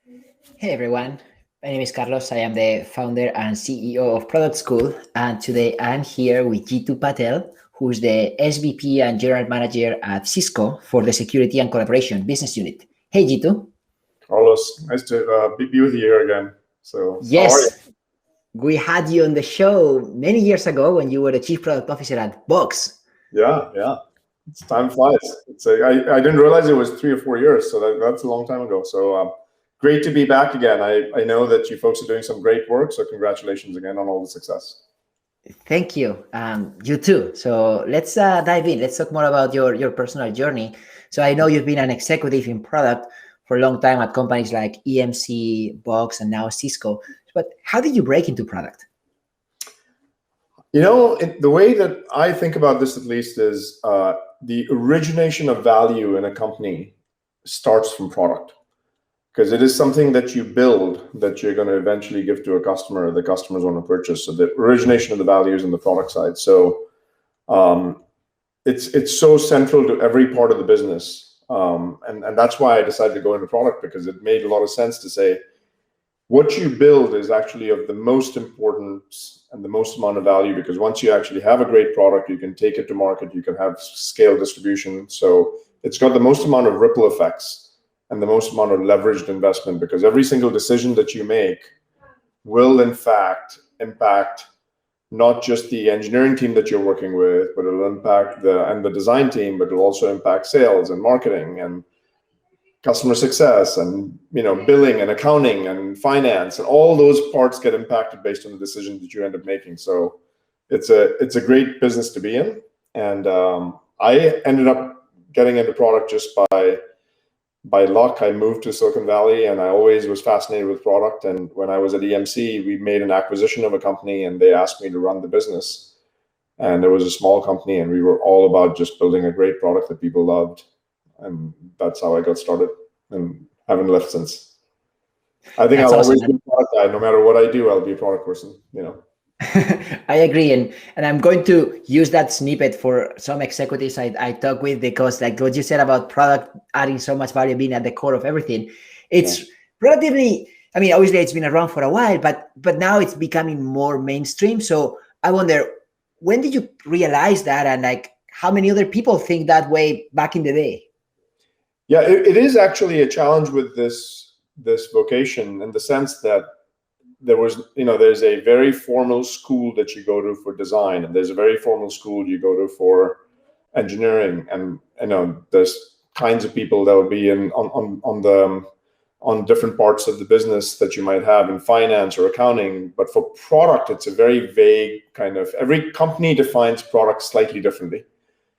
Hey everyone, my name is Carlos. I am the founder and CEO of Product School, and today I'm here with Jeetu Patel, who's the SVP and General Manager at Cisco for the Security and Collaboration Business Unit. Hey Jeetu. Carlos, nice to be with you here again. So, how are you? Yes, we had you on the show many years ago when you were the Chief Product Officer at Box. Yeah. It's time flies. I didn't realize it was 3 or 4 years, so that's a long time ago. So, great to be back again. I know that you folks are doing some great work, so congratulations again on all the success. Thank you. You too. So let's dive in. Let's talk more about your personal journey. So I know you've been an executive in product for a long time at companies like EMC, Box, and now Cisco. But how did you break into product? The way that I think about this, at least, is the origination of value in a company starts from product. Because it is something that you build that you're going to eventually give to a customer, the customers want to purchase. So the origination of the value is in the product side. So it's so central to every part of the business. And that's why I decided to go into product, because it made a lot of sense to say, what you build is actually of the most importance and the most amount of value, because once you actually have a great product, you can take it to market, you can have scale distribution. So it's got the most amount of ripple effects and the most amount of leveraged investment, because every single decision that you make will in fact impact not just the engineering team that you're working with, but it'll impact the design team, but it'll also impact sales and marketing and customer success and billing and accounting and finance, and all those parts get impacted based on the decision that you end up making. So it's a great business to be in. And I ended up getting into product just by luck. I moved to Silicon Valley, and I always was fascinated with product. And when I was at EMC, we made an acquisition of a company, and they asked me to run the business. And it was a small company, and we were all about just building a great product that people loved. And that's how I got started, and haven't left since. I think That's I'll awesome. always be a product guy. No matter what I do, I'll be a product person. I agree, and I'm going to use that snippet for some executives I talk with, because like what you said about product adding so much value, being at the core of everything, it's relatively. I mean, obviously it's been around for a while, but now it's becoming more mainstream. So I wonder, when did you realize that, and like how many other people think that way back in the day? Yeah, it is actually a challenge with this vocation, in the sense that there's a very formal school that you go to for design, and there's a very formal school you go to for engineering, and there's kinds of people that will be on different parts of the business that you might have in finance or accounting. But for product, it's a very vague kind of, every company defines product slightly differently.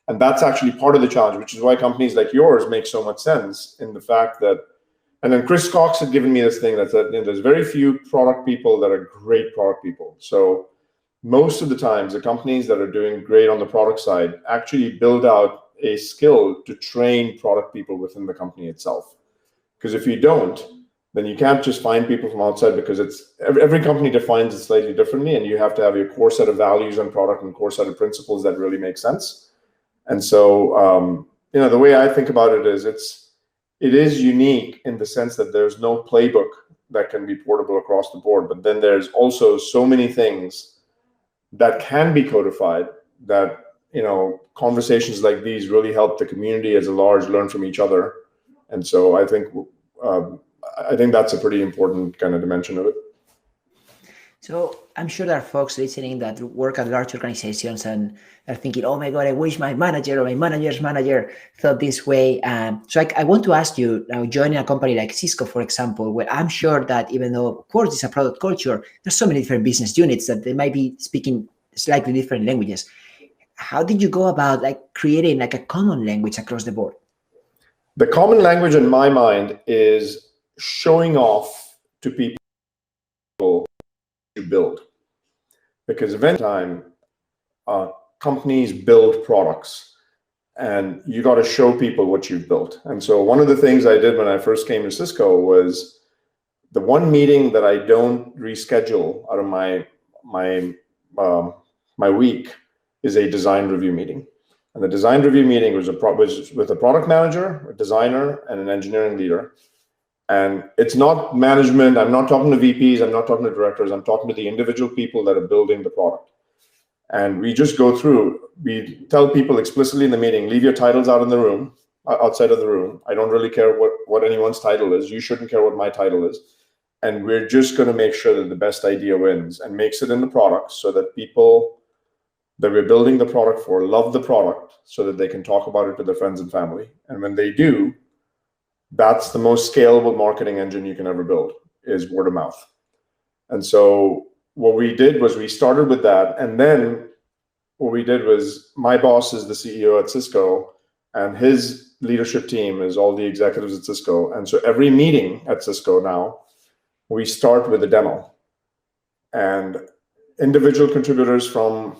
And that's actually part of the challenge, which is why companies like yours make so much sense, in the fact that, and then Chris Cox had given me this thing that said, there's very few product people that are great product people. So most of the times, the companies that are doing great on the product side actually build out a skill to train product people within the company itself. Because if you don't, then you can't just find people from outside, because it's every company defines it slightly differently, and you have to have your core set of values on product and core set of principles that really make sense. And so, the way I think about it is, it is unique in the sense that there's no playbook that can be portable across the board. But then there's also so many things that can be codified, that conversations like these really help the community as a large learn from each other. And so I think that's a pretty important kind of dimension of it. So I'm sure there are folks listening that work at large organizations and are thinking, oh my God, I wish my manager or my manager's manager thought this way. So I want to ask you, now joining a company like Cisco, for example, where I'm sure that even though, of course, it's a product culture, there's so many different business units that they might be speaking slightly different languages. How did you go about like creating like a common language across the board? The common language in my mind is showing off to people you build, because eventually companies build products, and you got to show people what you've built. And so one of the things I did when I first came to Cisco was, the one meeting that I don't reschedule out of my week is a design review meeting. And the design review meeting was with a product manager, a designer, and an engineering leader. And it's not management. I'm not talking to VPs. I'm not talking to directors. I'm talking to the individual people that are building the product. And we just go through, we tell people explicitly in the meeting, leave your titles out in the room, outside of the room. I don't really care what anyone's title is. You shouldn't care what my title is. And we're just going to make sure that the best idea wins and makes it in the product so that people that we're building the product for love the product so that they can talk about it to their friends and family. And when they do, that's the most scalable marketing engine you can ever build, is word of mouth. And so what we did was we started with that. And then what we did was, my boss is the CEO at Cisco, and his leadership team is all the executives at Cisco. And so every meeting at Cisco now, we start with a demo. And individual contributors from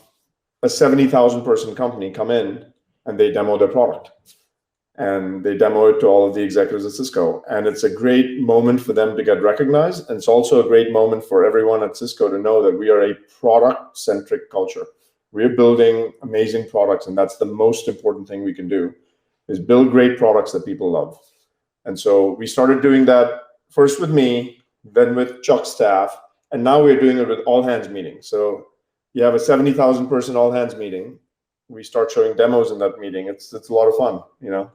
a 70,000 person company come in and they demo their product. And they demo it to all of the executives at Cisco. And it's a great moment for them to get recognized. And it's also a great moment for everyone at Cisco to know that we are a product-centric culture. We're building amazing products, and that's the most important thing we can do, is build great products that people love. And so we started doing that first with me, then with Chuck's staff, and now we're doing it with all hands meetings. So you have a 70,000 person all hands meeting. We start showing demos in that meeting. It's a lot of fun, you know.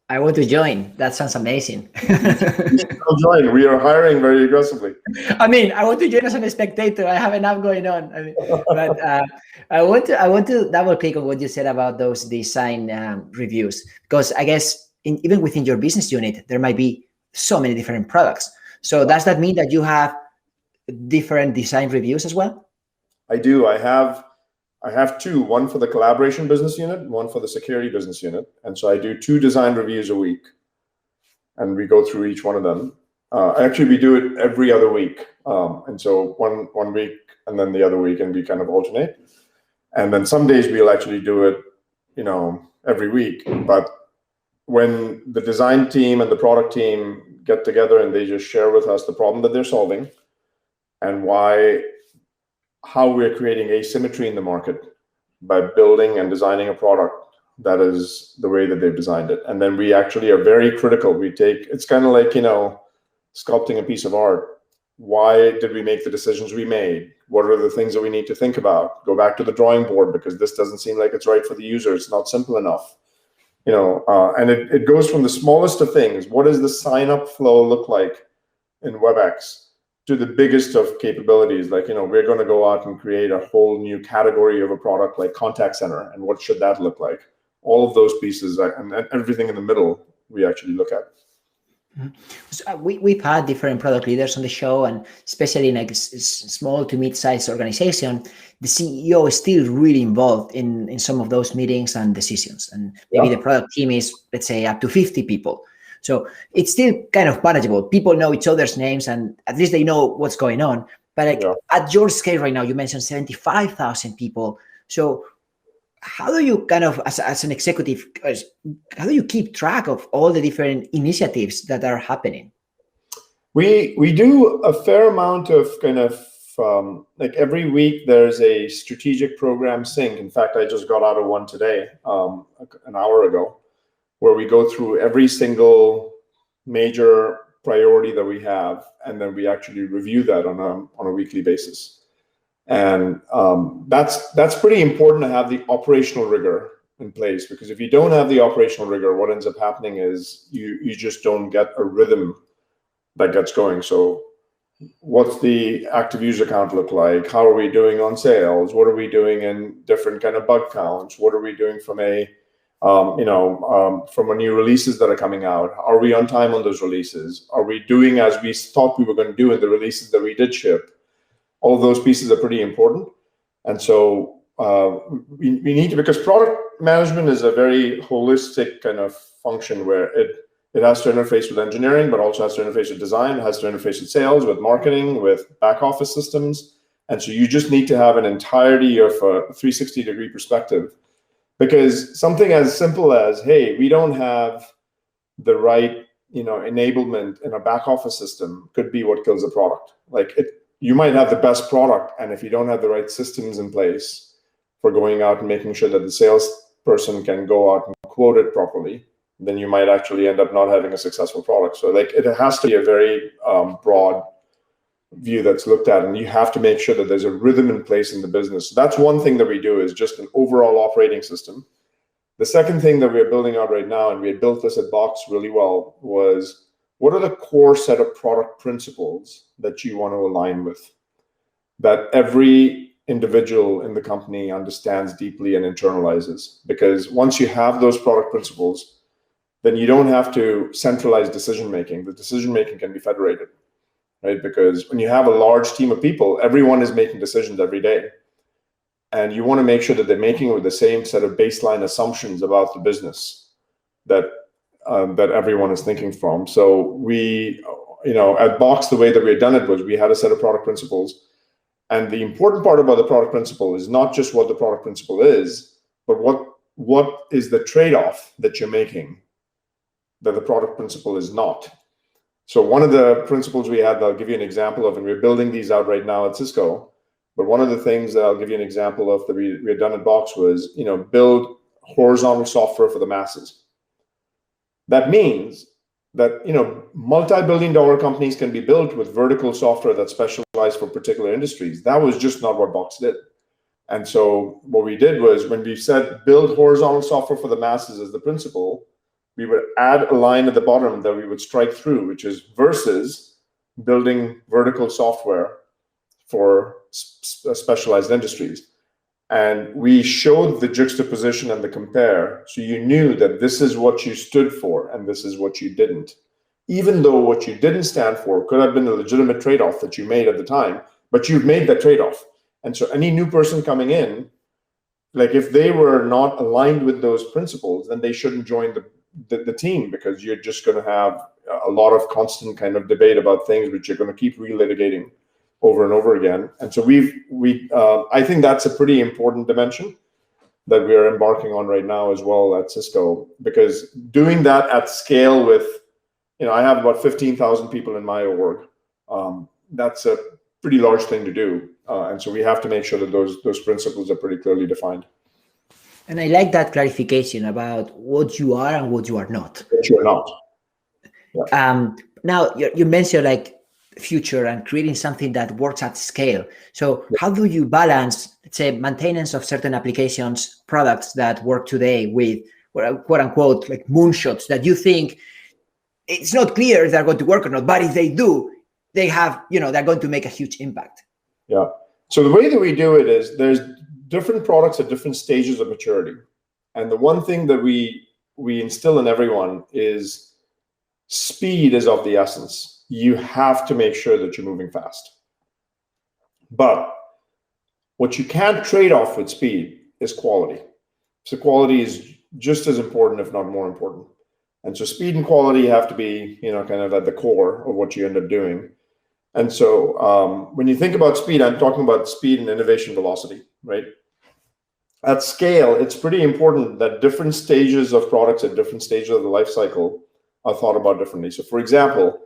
I want to join. That sounds amazing. You should come join. We are hiring very aggressively. I mean, I want to join as a spectator. I have enough going on. I mean, but I want to double click on what you said about those design reviews, because I guess even within your business unit, there might be so many different products. So does that mean that you have different design reviews as well? I do. I have two, one for the collaboration business unit, one for the security business unit. And so I do 2 design reviews a week, and we go through each one of them. Actually, we do it every other week. And so one week and then the other week, and we kind of alternate. And then some days we'll actually do it, you know, every week. But when the design team and the product team get together and they just share with us the problem that they're solving and how we're creating asymmetry in the market by building and designing a product that is the way that they've designed it. And then we actually are very critical. It's kind of like, you know, sculpting a piece of art. Why did we make the decisions we made? What are the things that we need to think about? Go back to the drawing board, because this doesn't seem like it's right for the user. It's not simple enough. You know, and it goes from the smallest of things. What does the sign-up flow look like in WebEx, to the biggest of capabilities? Like, you know, we're going to go out and create a whole new category of a product like contact center, and what should that look like? All of those pieces and everything in the middle, we actually look at. So we've had different product leaders on the show, and especially in a small to mid-sized organization, the CEO is still really involved in some of those meetings and decisions. And maybe the product team is, let's say, up to 50 people. So it's still kind of manageable. People know each other's names, and at least they know what's going on. But at your scale right now, you mentioned 75,000 people. So how do you kind of, as an executive, how do you keep track of all the different initiatives that are happening? We do a fair amount of kind of, like every week there's a strategic program sync. In fact, I just got out of one today, an hour ago, where we go through every single major priority that we have, and then we actually review that on a weekly basis. And that's pretty important to have the operational rigor in place, because if you don't have the operational rigor, what ends up happening is you just don't get a rhythm that gets going. So what's the active user count look like? How are we doing on sales? What are we doing in different kind of bug counts? What are we doing from from new releases that are coming out? Are we on time on those releases? Are we doing as we thought we were going to do in the releases that we did ship? All of those pieces are pretty important. And so we need to, because product management is a very holistic kind of function where it has to interface with engineering, but also has to interface with design, it has to interface with sales, with marketing, with back office systems. And so you just need to have an entirety of a 360-degree perspective, because something as simple as, hey, we don't have the right, enablement in a back office system could be what kills a product. Like you might have the best product, and if you don't have the right systems in place for going out and making sure that the salesperson can go out and quote it properly, then you might actually end up not having a successful product. So like it has to be a very broad view that's looked at, and you have to make sure that there's a rhythm in place in the business. So that's one thing that we do, is just an overall operating system. The second thing that we're building out right now, and we had built this at Box really well, was what are the core set of product principles that you want to align with, that every individual in the company understands deeply and internalizes? Because once you have those product principles, then you don't have to centralize decision making. The decision making can be federated, right? Because when you have a large team of people, everyone is making decisions every day. And you want to make sure that they're making it with the same set of baseline assumptions about the business that that everyone is thinking from. So we, at Box, the way that we had done it was we had a set of product principles. And the important part about the product principle is not just what the product principle is, but what is the trade-off that you're making that the product principle is not. So one of the principles we had, I'll give you an example of, and we're building these out right now at Cisco, but one of the things that I'll give you an example of that we had done at Box was, build horizontal software for the masses. That means that, multi-billion-dollar companies can be built with vertical software that's specialized for particular industries. That was just not what Box did. And so what we did was, when we said build horizontal software for the masses as the principle, we would add a line at the bottom that we would strike through, which is versus building vertical software for specialized industries. And we showed the juxtaposition and the compare, so you knew that this is what you stood for and this is what you didn't. Even though what you didn't stand for could have been a legitimate trade-off that you made at the time, but you've made that trade-off. And so any new person coming in, like if they were not aligned with those principles, then they shouldn't join the team, because you're just going to have a lot of constant kind of debate about things which you're going to keep relitigating over and over again. And so I think that's a pretty important dimension that we are embarking on right now as well at Cisco, because doing that at scale with, I have about 15,000 people in my org. That's a pretty large thing to do. And so we have to make sure that those principles are pretty clearly defined. And I like that clarification about what you are and what you are not. What you are not. Yeah. Now you mentioned like future and creating something that works at scale. So how do you balance, let's say, maintenance of certain applications, products that work today with quote unquote like moonshots that you think it's not clear if they're going to work or not, but if they do, they have, they're going to make a huge impact? Yeah. So the way that we do it is there's different products at different stages of maturity. And the one thing that we instill in everyone is speed is of the essence. You have to make sure that you're moving fast. But what you can't trade off with speed is quality. So quality is just as important, if not more important. And so speed and quality have to be, kind of at the core of what you end up doing. And so when you think about speed, I'm talking about speed and innovation velocity, right? At scale, it's pretty important that different stages of products at different stages of the life cycle are thought about differently. So for example,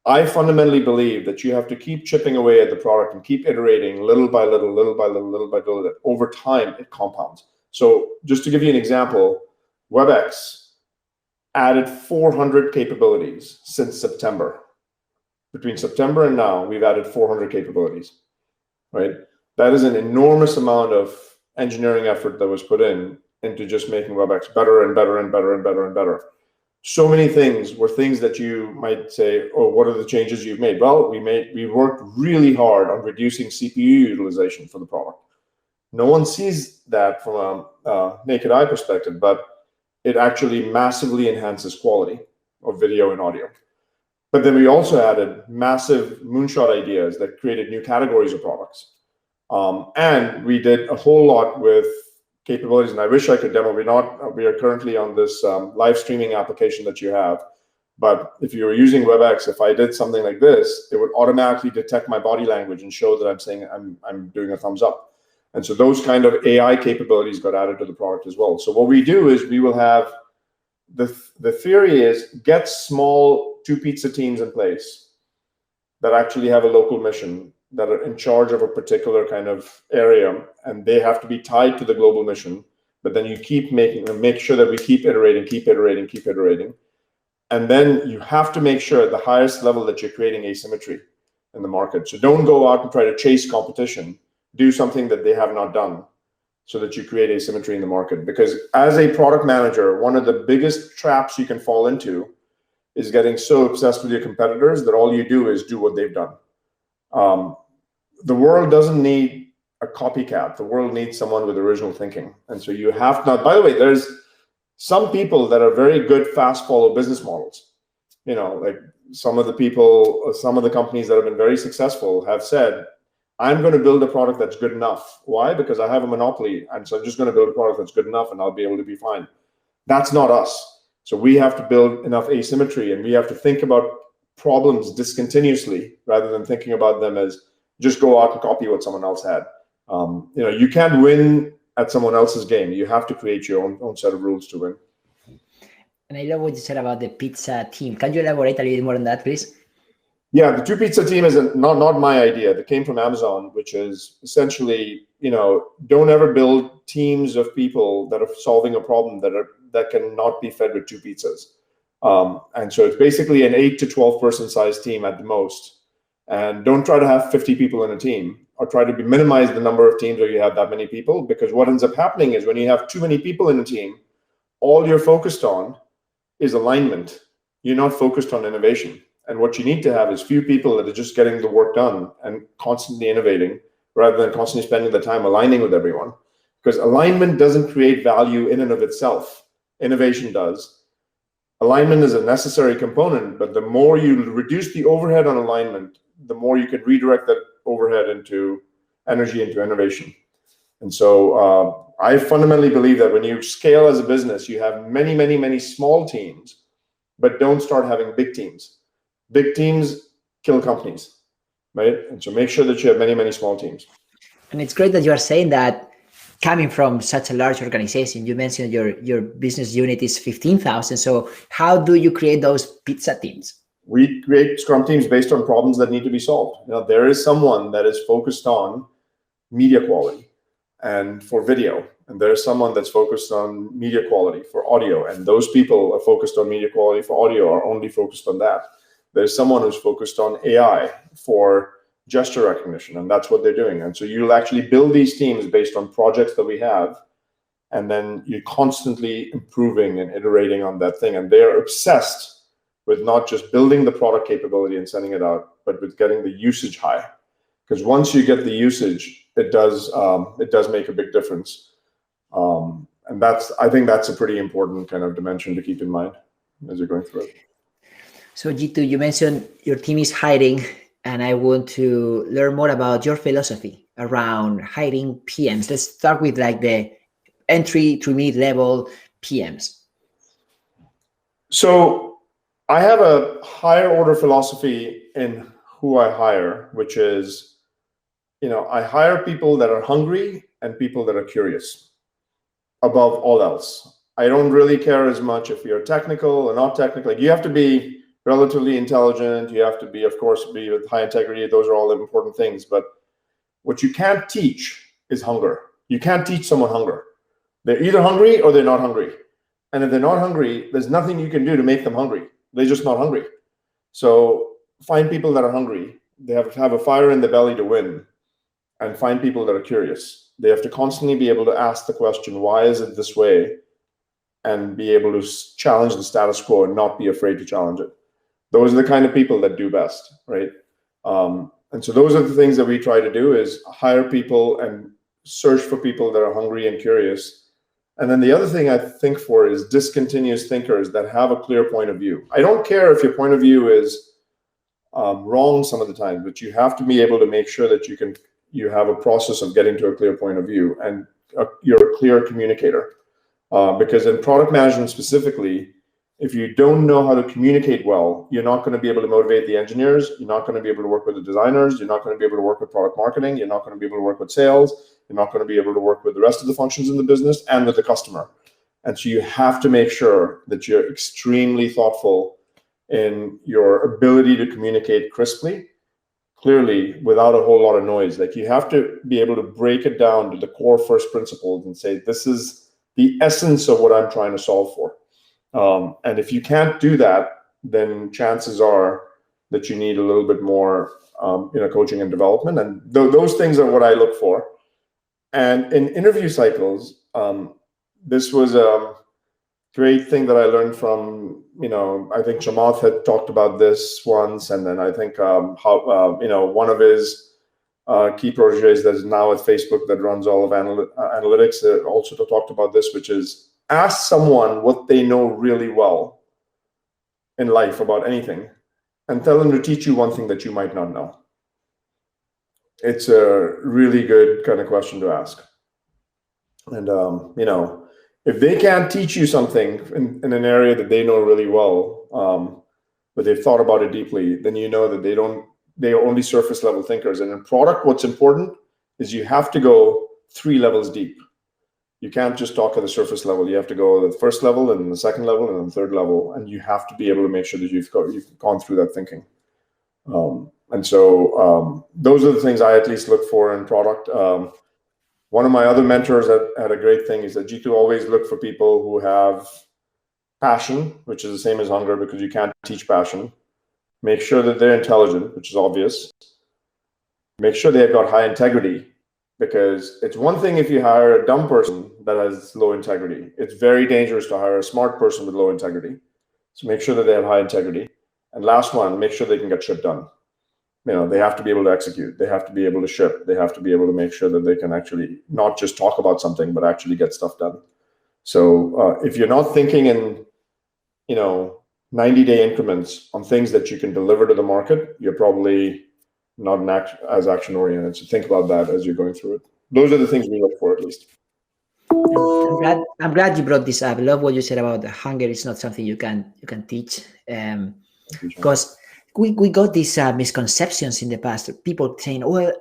I fundamentally believe that you have to keep chipping away at the product and keep iterating little by little, little by little, little by little. That over time, it compounds. So just to give you an example, WebEx added 400 capabilities since September. Between September and now, we've added 400 capabilities, right? That is an enormous amount of engineering effort that was put into just making WebEx better and better and better and better and better. So many things were things that you might say, oh, what are the changes you've made? Well, we worked really hard on reducing CPU utilization for the product. No one sees that from a naked eye perspective, but it actually massively enhances quality of video and audio. But then we also added massive moonshot ideas that created new categories of products. And we did a whole lot with capabilities, and I wish I could demo. We are currently on this live streaming application that you have. But if you were using WebEx, if I did something like this, it would automatically detect my body language and show that I'm saying I'm doing a thumbs up. And so those kind of AI capabilities got added to the product as well. So what we do is we will have the theory is get small 2 pizza teams in place that actually have a local mission, that are in charge of a particular kind of area, and they have to be tied to the global mission. but then you keep make sure that we keep iterating. And then you have to make sure at the highest level that you're creating asymmetry in the market. So don't go out and try to chase competition. Do something that they have not done so that you create asymmetry in the market. Because as a product manager, one of the biggest traps you can fall into is getting so obsessed with your competitors that all you do is do what they've done. The world doesn't need a copycat. The world needs someone with original thinking. And so you have not, by the way, there's some people that are very good fast follow business models. Like some of the companies that have been very successful have said, I'm going to build a product that's good enough. Why? Because I have a monopoly. And so I'm just going to build a product that's good enough and I'll be able to be fine. That's not us. So we have to build enough asymmetry, and we have to think about problems discontinuously rather than thinking about them as just go out and copy what someone else had. You can't win at someone else's game. You have to create your own set of rules to win. And I love what you said about the pizza team. Can you elaborate a little bit more on that, please? Yeah, the two pizza team is not my idea. That came from Amazon, which is essentially, don't ever build teams of people that are solving a problem that cannot be fed with two pizzas. And so it's basically an 8 to 12 person size team at the most. And don't try to have 50 people in a team, or try to minimize the number of teams where you have that many people, because what ends up happening is when you have too many people in a team, all you're focused on is alignment. You're not focused on innovation. And what you need to have is few people that are just getting the work done and constantly innovating, rather than constantly spending the time aligning with everyone. Because alignment doesn't create value in and of itself. Innovation does. Alignment is a necessary component, but the more you reduce the overhead on alignment, the more you can redirect that overhead into energy, into innovation. And so I fundamentally believe that when you scale as a business, you have many, many, many small teams, but don't start having big teams. Big teams kill companies, right? And so make sure that you have many, many small teams. And it's great that you are saying that coming from such a large organization. You mentioned your business unit is 15,000. So how do you create those pizza teams? We create Scrum teams based on problems that need to be solved. There is someone that is focused on media quality and for video, and there's someone that's focused on media quality for audio, and those people are focused on media quality for audio are only focused on that. There's someone who's focused on AI for gesture recognition, and that's what they're doing. And so you'll actually build these teams based on projects that we have, and then you're constantly improving and iterating on that thing. And they're obsessed with not just building the product capability and sending it out, but with getting the usage high. Because once you get the usage, it does make a big difference. And I think that's a pretty important kind of dimension to keep in mind as you're going through it. So Jeetu, you mentioned your team is hiring, and I want to learn more about your philosophy around hiring PMs. Let's start with like the entry to mid-level PMs. So I have a higher order philosophy in who I hire, which is, I hire people that are hungry and people that are curious above all else. I don't really care as much if you're technical or not technical. Like, you have to be relatively intelligent. You have to be, of course, be with high integrity. Those are all the important things. But what you can't teach is hunger. You can't teach someone hunger. They're either hungry or they're not hungry. And if they're not hungry, there's nothing you can do to make them hungry. They're just not hungry. So find people that are hungry. They have to have a fire in the belly to win, and find people that are curious. They have to constantly be able to ask the question, why is it this way? And be able to challenge the status quo and not be afraid to challenge it. Those are the kind of people that do best, right? And so those are the things that we try to do, is hire people and search for people that are hungry and curious. And then the other thing I think for is discontinuous thinkers that have a clear point of view. I don't care if your point of view is wrong some of the time, but you have to be able to make sure that you have a process of getting to a clear point of view, and you're a clear communicator. Because in product management specifically, if you don't know how to communicate well, you're not going to be able to motivate the engineers. You're not going to be able to work with the designers. You're not going to be able to work with product marketing. You're not going to be able to work with sales. You're not going to be able to work with the rest of the functions in the business and with the customer. And so you have to make sure that you're extremely thoughtful in your ability to communicate crisply, clearly, without a whole lot of noise. Like, you have to be able to break it down to the core first principles and say, this is the essence of what I'm trying to solve for. And if you can't do that, then chances are that you need a little bit more coaching and development. And those things are what I look for. And in interview cycles, this was a great thing that I learned from, I think Chamath had talked about this once. And then I think one of his key proteges that is now at Facebook that runs all of analytics also talked about this, which is ask someone what they know really well in life about anything and tell them to teach you one thing that you might not know. It's a really good kind of question to ask. And, if they can't teach you something in an area that they know really well, but they've thought about it deeply, then you know that they are only surface level thinkers. And in product, what's important is you have to go 3 levels deep. You can't just talk at the surface level. You have to go to the first level and the second level and then the third level. And you have to be able to make sure that you've gone through that thinking. And so those are the things I at least look for in product. One of my other mentors had a great thing is that Jeetu always look for people who have passion, which is the same as hunger because you can't teach passion. Make sure that they're intelligent, which is obvious. Make sure they've got high integrity, because it's one thing if you hire a dumb person that has low integrity. It's very dangerous to hire a smart person with low integrity. So make sure that they have high integrity. And last one, make sure they can get shit done. They have to be able to execute. They have to be able to ship. They have to be able to make sure that they can actually not just talk about something, but actually get stuff done. So if you're not thinking in, 90-day increments on things that you can deliver to the market, you're probably not as action oriented. So think about that as you're going through it. Those are the things we look for, at least. I'm glad you brought this up. I love what you said about the hunger. It's not something you can teach, because we got these misconceptions in the past. People saying, well,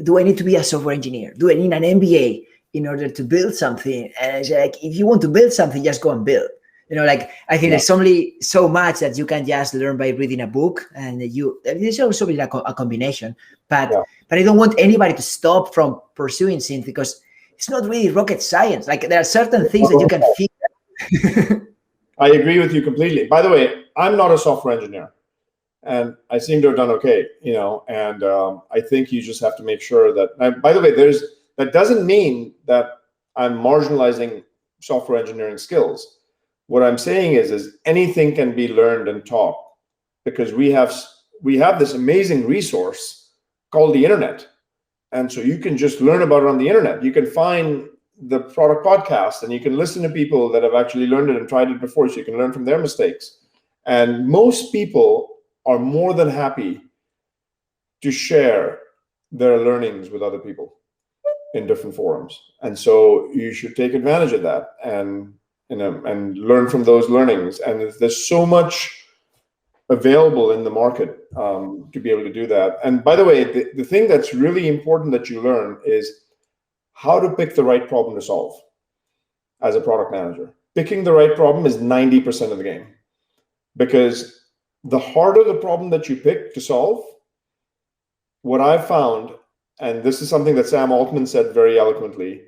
do I need to be a software engineer? Do I need an MBA in order to build something? And it's like, if you want to build something, just go and build. I think there's only so much that you can just learn by reading a book, and there's also like a combination. But I don't want anybody to stop from pursuing things, because it's not really rocket science. Like, there are certain things that you can figure. I agree with you completely. By the way, I'm not a software engineer, and I seem to have done okay, and I think you just have to make sure that, by the way, that doesn't mean that I'm marginalizing software engineering skills. What I'm saying is anything can be learned and taught, because we have this amazing resource called the internet. And so you can just learn about it on the internet. You can find the product podcast and you can listen to people that have actually learned it and tried it before, so you can learn from their mistakes. And most people are more than happy to share their learnings with other people in different forums. And so you should take advantage of that and learn from those learnings. And there's so much available in the market to be able to do that. And by the way, the thing that's really important that you learn is how to pick the right problem to solve as a product manager. Picking the right problem is 90% of the game, because the harder the problem that you pick to solve, what I've found, and this is something that Sam Altman said very eloquently,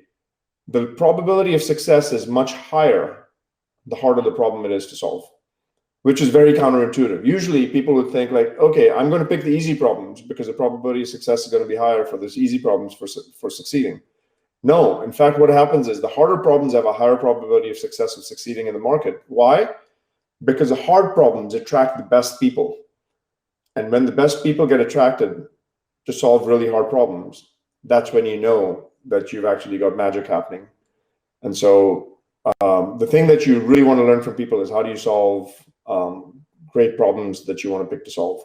the probability of success is much higher the harder the problem it is to solve, which is very counterintuitive. Usually people would think like, okay, I'm going to pick the easy problems because the probability of success is going to be higher for these easy problems for succeeding. No, in fact, what happens is the harder problems have a higher probability of success of succeeding in the market. Why? Because the hard problems attract the best people. And when the best people get attracted to solve really hard problems, that's when you know that you've actually got magic happening. And so the thing that you really want to learn from people is how do you solve great problems that you want to pick to solve.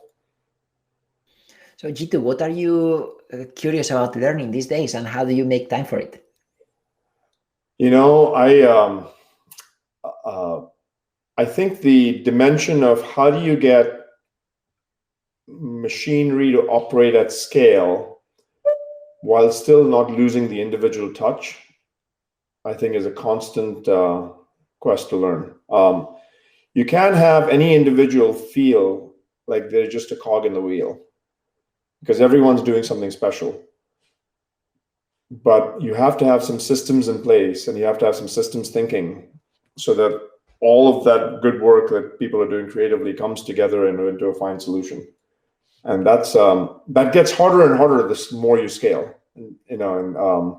So Jeetu, what are you curious about learning these days, and how do you make time for it? I think the dimension of how do you get machinery to operate at scale while still not losing the individual touch, I think is a constant quest to learn. You can't have any individual feel like they're just a cog in the wheel, because everyone's doing something special. but you have to have some systems in place, and you have to have some systems thinking, so that all of that good work that people are doing creatively comes together into a fine solution. And that gets harder and harder the more you scale. And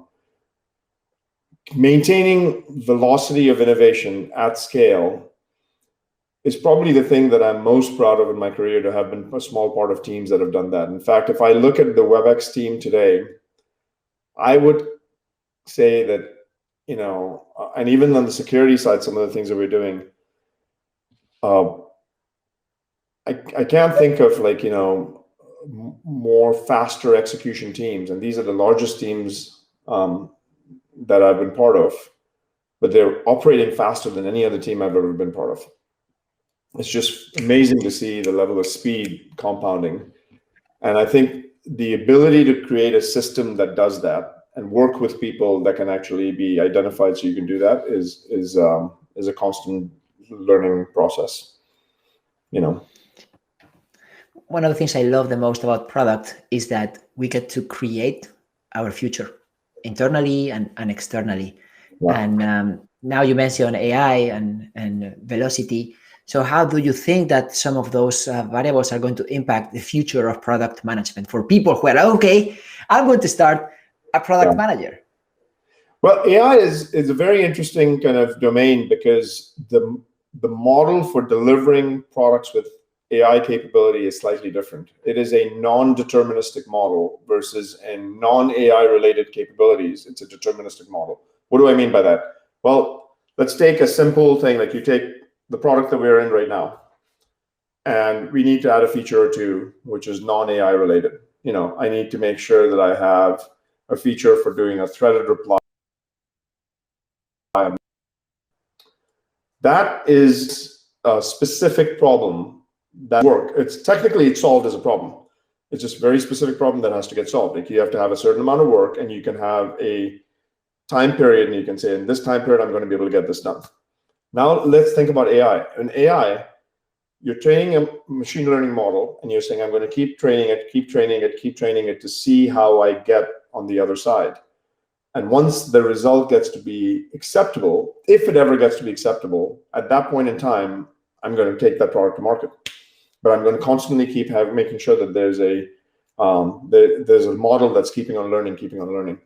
maintaining velocity of innovation at scale is probably the thing that I'm most proud of in my career, to have been a small part of teams that have done that. In fact, if I look at the WebEx team today, I would say that, and even on the security side, some of the things that we're doing, I can't think of more faster execution teams. And these are the largest teams that I've been part of, but they're operating faster than any other team I've ever been part of. It's just amazing to see the level of speed compounding. And I think the ability to create a system that does that and work with people that can actually be identified so you can do that is a constant learning process. One of the things I love the most about product is that we get to create our future internally and externally. Yeah. And now you mentioned AI and velocity. So how do you think that some of those variables are going to impact the future of product management for people who are, okay, I'm going to start a product manager? Well, AI is a very interesting kind of domain, because the model for delivering products with AI capability is slightly different. It is a non-deterministic model versus a non-AI related capabilities. It's a deterministic model. What do I mean by that? Well, let's take a simple thing, like you take the product that we're in right now, and we need to add a feature or two, which is non-AI related. I need to make sure that I have a feature for doing a threaded reply. That is a specific problem that work. It's solved as a problem. It's just a very specific problem that has to get solved. Like, you have to have a certain amount of work, and you can have a time period, and you can say, in this time period, I'm going to be able to get this done. Now let's think about AI. In AI, you're training a machine learning model, and you're saying, I'm going to keep training it to see how I get on the other side. And once the result gets to be acceptable, if it ever gets to be acceptable, at that point in time, I'm going to take that product to market. But I'm going to constantly keep making sure that there's a model that's keeping on learning.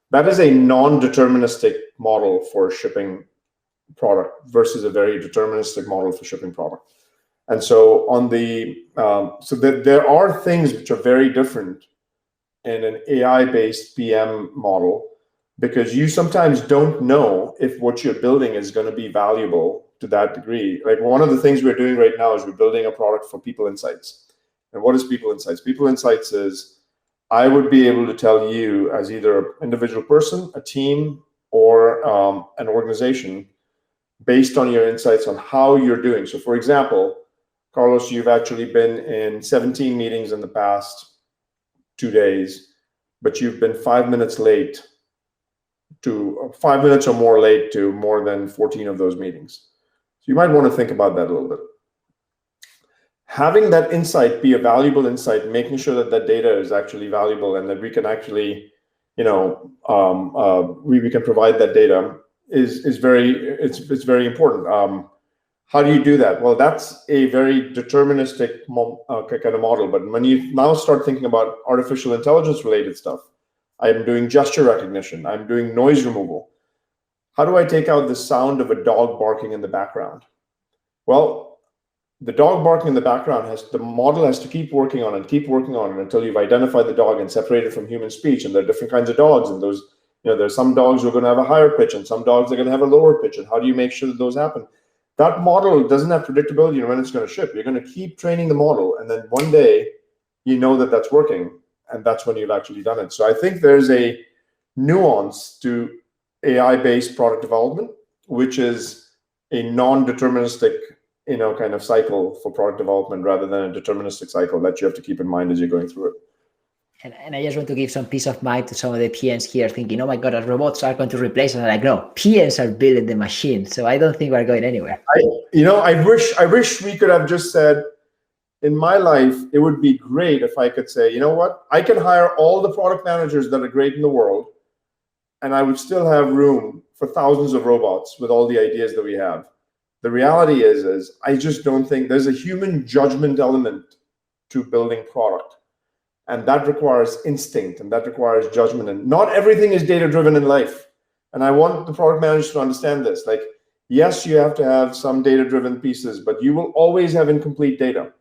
That is a non-deterministic model for shipping product versus a very deterministic model for shipping product. And so there are things which are very different in an AI-based PM model, because you sometimes don't know if what you're building is going to be valuable to that degree. Like, one of the things we're doing right now is we're building a product for People Insights. And what is People Insights? People Insights is, I would be able to tell you, as either an individual person, a team, or an organization, based on your insights on how you're doing. So for example, Carlos, you've actually been in 17 meetings in the past 2 days, but you've been 5 minutes or more late to more than 14 of those meetings. So you might want to think about that a little bit. Having that insight be a valuable insight, making sure that that data is actually valuable, and that we can actually, we can provide that data is very important. How do you do that? Well, that's a very deterministic kind of model. But when you now start thinking about artificial intelligence related stuff, I'm doing gesture recognition, I'm doing noise removal. How do I take out the sound of a dog barking in the background? Well, the dog barking in the background the model has to keep working on it until you've identified the dog and separated from human speech. And there are different kinds of dogs, and those, there's some dogs who are going to have a higher pitch, and some dogs are going to have a lower pitch. And how do you make sure that those happen? That model doesn't have predictability on when it's going to ship. You're going to keep training the model, and then one day you know that that's working, and that's when you've actually done it. So I think there's a nuance to AI-based product development, which is a non-deterministic, kind of cycle for product development, rather than a deterministic cycle that you have to keep in mind as you're going through it. And I just want to give some peace of mind to some of the PMs here thinking, oh my God, our robots are going to replace us. I'm like, no, PMs are building the machine. So I don't think we're going anywhere. I wish we could have just said, in my life, it would be great if I could say, you know what, I can hire all the product managers that are great in the world, and I would still have room for thousands of robots with all the ideas that we have. The reality is I just don't think there's a human judgment element to building product. And that requires instinct, and that requires judgment. And not everything is data-driven in life. And I want the product managers to understand this. Like, yes, you have to have some data-driven pieces, but you will always have incomplete data.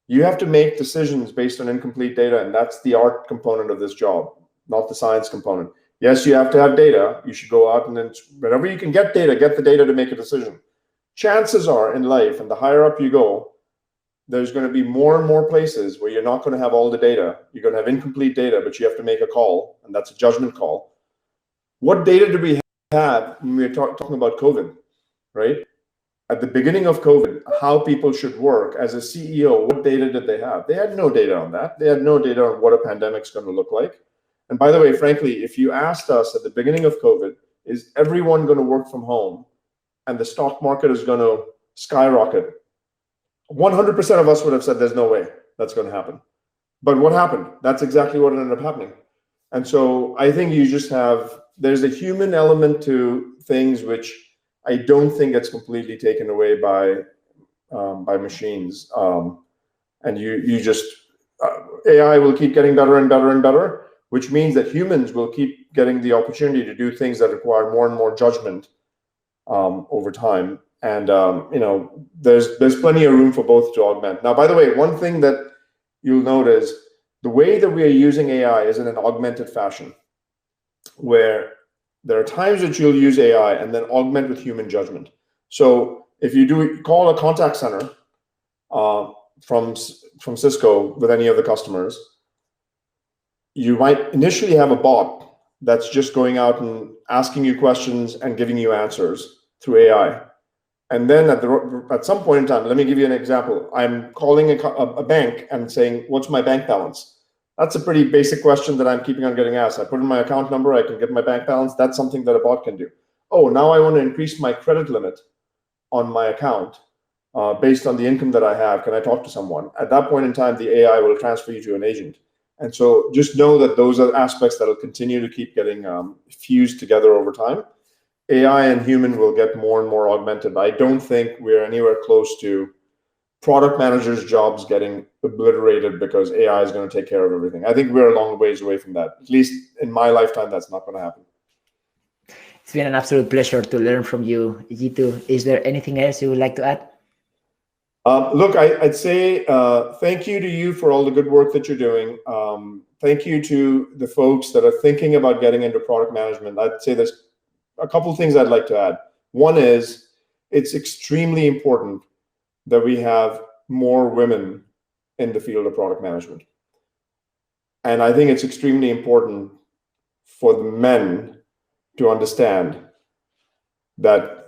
You have to make decisions based on incomplete data, and that's the art component of this job, not the science component. Yes, you have to have data. You should go out and then, whenever you can get data, get the data to make a decision. Chances are in life, and the higher up you go, there's going to be more and more places where you're not going to have all the data. You're going to have incomplete data, but you have to make a call, and that's a judgment call. What data did we have when we were talking about COVID, right? At the beginning of COVID, how people should work as a CEO, what data did they have? They had no data on that. They had no data on what a pandemic's going to look like. And by the way, frankly, if you asked us at the beginning of COVID, is everyone going to work from home and the stock market is going to skyrocket? 100% of us would have said there's no way that's going to happen. But what happened? That's exactly what ended up happening. And so I think you just have, there's a human element to things which I don't think gets completely taken away by machines. And you just, AI will keep getting better and better and better, which means that humans will keep getting the opportunity to do things that require more and more judgment over time. And there's plenty of room for both to augment. Now, by the way, one thing that you'll note is the way that we are using AI is in an augmented fashion, where there are times that you'll use AI and then augment with human judgment. So if you call a contact center from Cisco with any of the customers, you might initially have a bot that's just going out and asking you questions and giving you answers through AI. And then at some point in time, let me give you an example. I'm calling a bank and saying, what's my bank balance? That's a pretty basic question that I'm keeping on getting asked. I put in my account number, I can get my bank balance. That's something that a bot can do. Oh, now I want to increase my credit limit on my account based on the income that I have. Can I talk to someone? At that point in time, the AI will transfer you to an agent. And so just know that those are aspects that will continue to keep getting fused together over time. AI and human will get more and more augmented. I don't think we're anywhere close to product managers' jobs getting obliterated because AI is going to take care of everything. I think we're a long ways away from that. At least in my lifetime, that's not going to happen. It's been an absolute pleasure to learn from you, Jeetu. Is there anything else you would like to add? Look, I'd say thank you to you for all the good work that you're doing. Thank you to the folks that are thinking about getting into product management. I'd say there's a couple of things I'd like to add. One is it's extremely important that we have more women in the field of product management. And I think it's extremely important for the men to understand that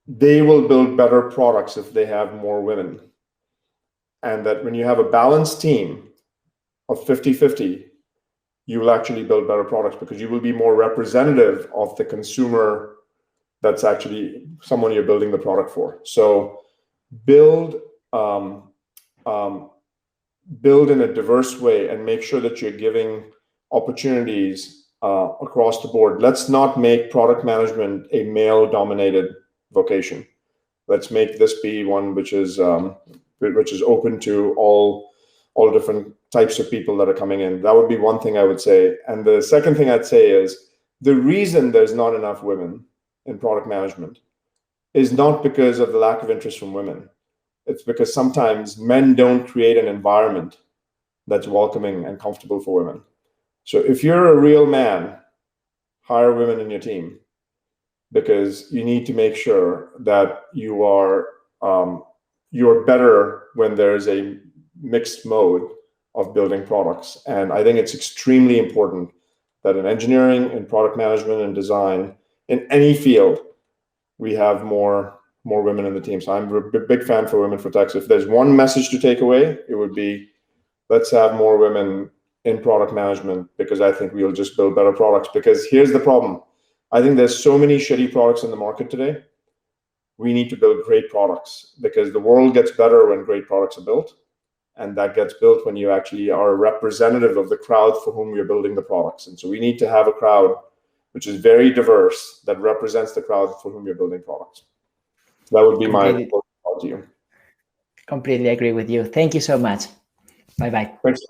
they will build better products if they have more women. And that when you have a balanced team of 50-50, you will actually build better products because you will be more representative of the consumer that's actually someone you're building the product for. So build in a diverse way and make sure that you're giving opportunities across the board. Let's not make product management a male-dominated vocation. Let's make this be one which is open to all different types of people that are coming in. That would be one thing I would say. And the second thing I'd say is the reason there's not enough women in product management is not because of the lack of interest from women. It's because sometimes men don't create an environment that's welcoming and comfortable for women. So if you're a real man, hire women in your team because you need to make sure that you're better when there's a mixed mode of building products. And I think it's extremely important that in engineering, in product management and design, in any field, we have more women in the team. So I'm a big fan for Women for Tech. So if there's one message to take away, it would be, let's have more women in product management because I think we'll just build better products. Because here's the problem. I think there's so many shitty products in the market today. We need to build great products because the world gets better when great products are built. And that gets built when you actually are a representative of the crowd for whom you're building the products. And so we need to have a crowd which is very diverse, that represents the crowd for whom you're building products. That would be my approach to you. Completely agree with you. Thank you so much. Bye-bye. Thanks.